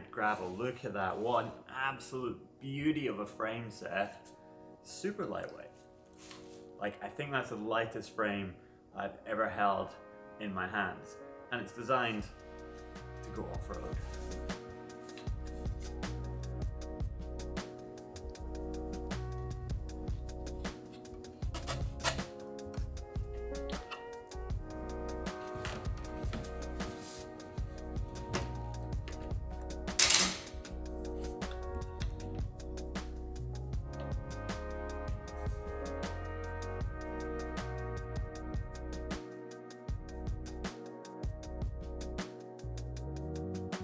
Addict Gravel. Look at that, what an absolute beauty of a frame set. Super lightweight. Like, I think that's the lightest frame I've ever held in my hands. And it's designed to go off-road.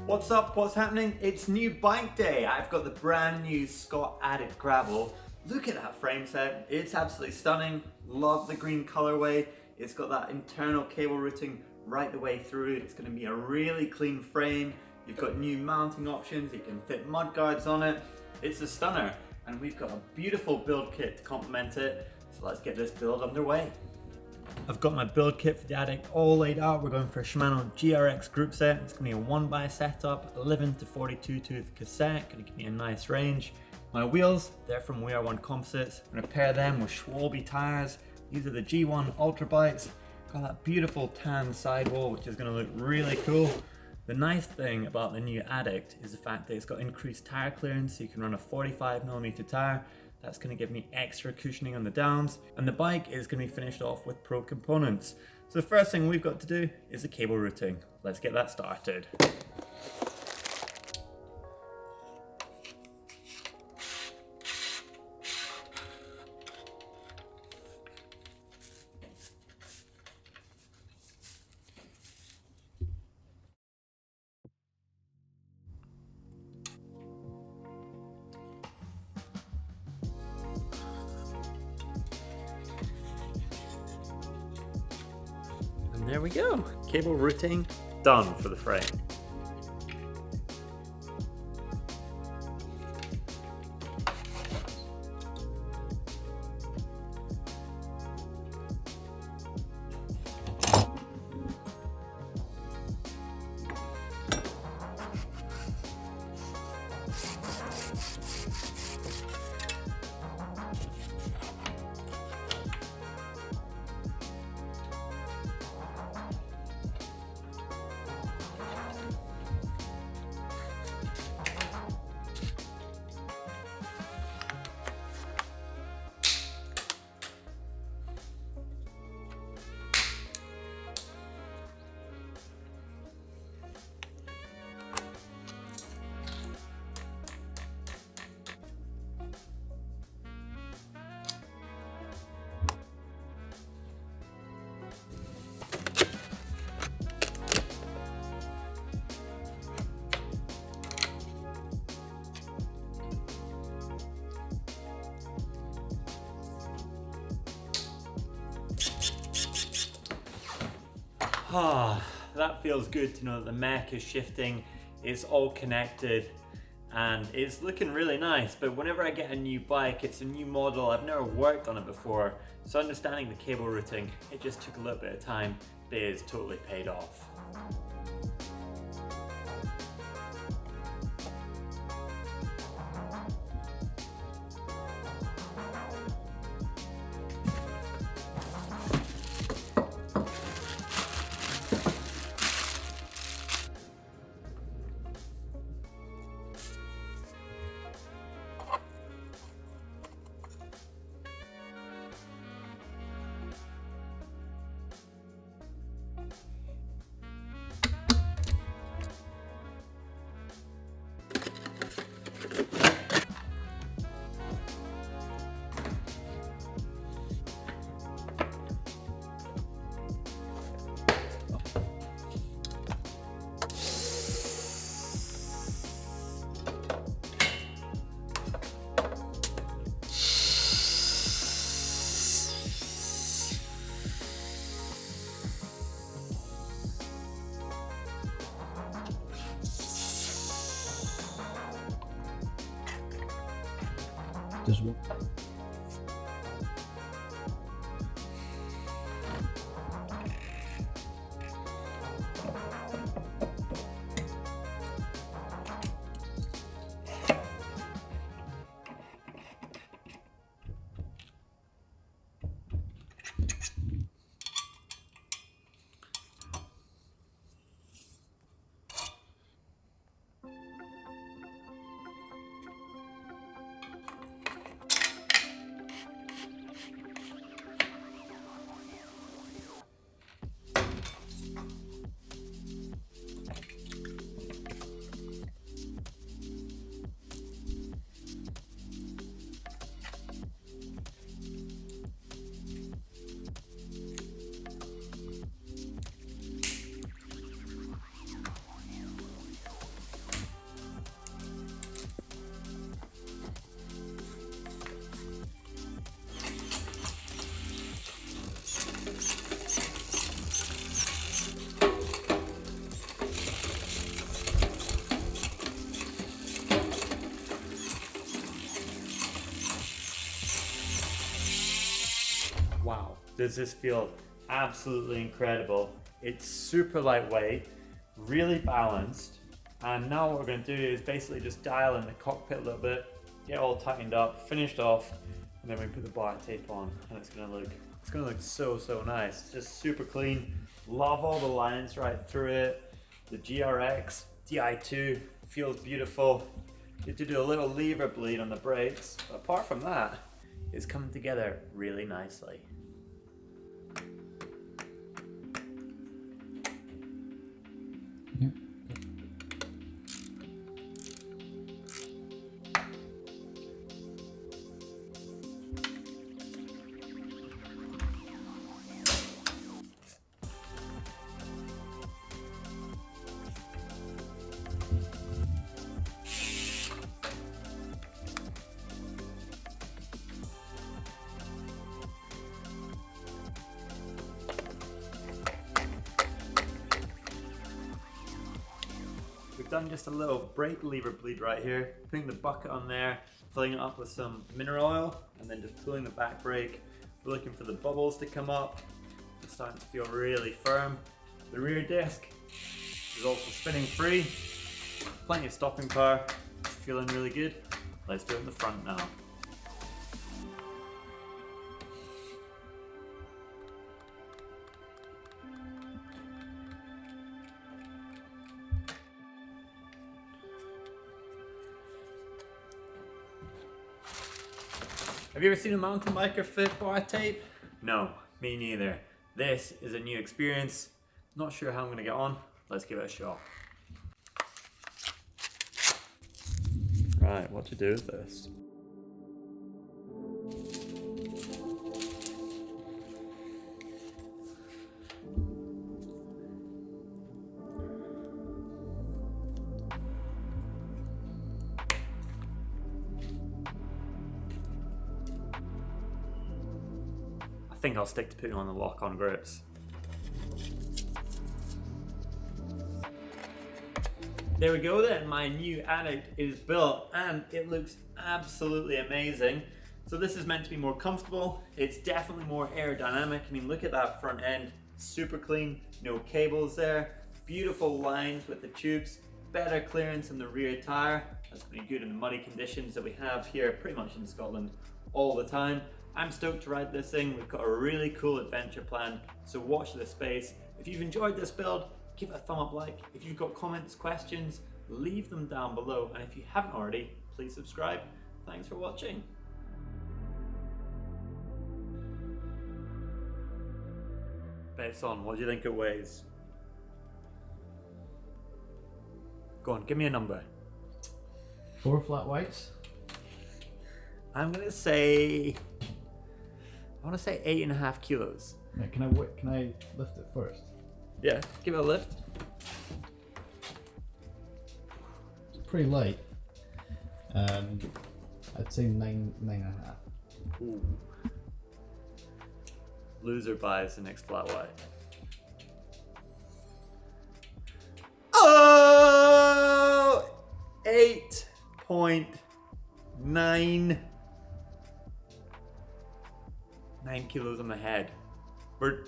What's up? What's happening? It's new bike day. I've got the brand new SCOTT Addict Gravel. Look at that frame set. It's absolutely stunning. Love the green colorway. It's got that internal cable routing right the way through. It's going to be a really clean frame. You've got new mounting options. You can fit mud guards on it. It's a stunner. And we've got a beautiful build kit to complement it. So let's get this build underway. I've got my build kit for the Addict all laid out. We're going for a Shimano GRX group set. It's going to be a 1x setup, 11 to 42 tooth cassette, going to give me a nice range. My wheels, they're from We Are One Composites. I'm going to pair them with Schwalbe tires. These are the G1 Ultra Bikes. Got that beautiful tan sidewall, which is going to look really cool. The nice thing about the new Addict is the fact that it's got increased tire clearance, so you can run a 45mm tire. That's going to give me extra cushioning on the downs, and the bike is going to be finished off with pro components. So the first thing we've got to do is the cable routing. Let's get that started. And there we go, cable routing done for the frame. That feels good to know that the mech is shifting, it's all connected, and it's looking really nice. But whenever I get a new bike, it's a new model, I've never worked on it before, so understanding the cable routing, it just took a little bit of time, but it is totally paid off. Does what? does this feel absolutely incredible. It's super lightweight, really balanced. And now what we're going to do is basically just dial in the cockpit a little bit, get all tightened up, finished off, and then we put the bar tape on, and it's going to look so nice. It's just super clean. Love all the lines right through it. The GRX Di2 feels beautiful. You have to do a little lever bleed on the brakes, but apart from that, it's coming together really nicely. Yep. We've done just a little brake lever bleed right here, putting the bucket on there, filling it up with some mineral oil, and then just pulling the back brake. We're looking for the bubbles to come up. It's starting to feel really firm. The rear disc is also spinning free. Plenty of stopping power. It's feeling really good. Let's do it in the front now. Have you ever seen a mountain biker fit bar tape? No, me neither. This is a new experience. Not sure how I'm gonna get on. Let's give it a shot. Right, what to do with this? I think I'll stick to putting on the lock-on grips. There we go then, my new Addict is built and it looks absolutely amazing. So this is meant to be more comfortable. It's definitely more aerodynamic. I mean, look at that front end, super clean, no cables there. Beautiful lines with the tubes, better clearance in the rear tire. That's pretty good in the muddy conditions that we have here pretty much in Scotland all the time. I'm stoked to ride this thing. We've got a really cool adventure plan, so watch this space. If you've enjoyed this build, give it a thumb up like. If you've got comments, questions, leave them down below. And if you haven't already, please subscribe. Thanks for watching. Based on, what do you think it weighs? Go on, give me a number. 4 flat whites. I'm gonna say, I want to say 8.5 kilos. Right, can I lift it first? Yeah, give it a lift. It's pretty light. I'd say 9.5. Ooh. Loser buys the next flat white. Oh! 8.9. 9 kilos on the head.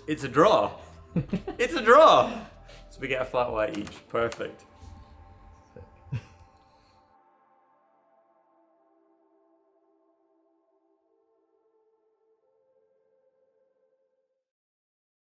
It's a draw. It's a draw. So we get a flat white each. Perfect.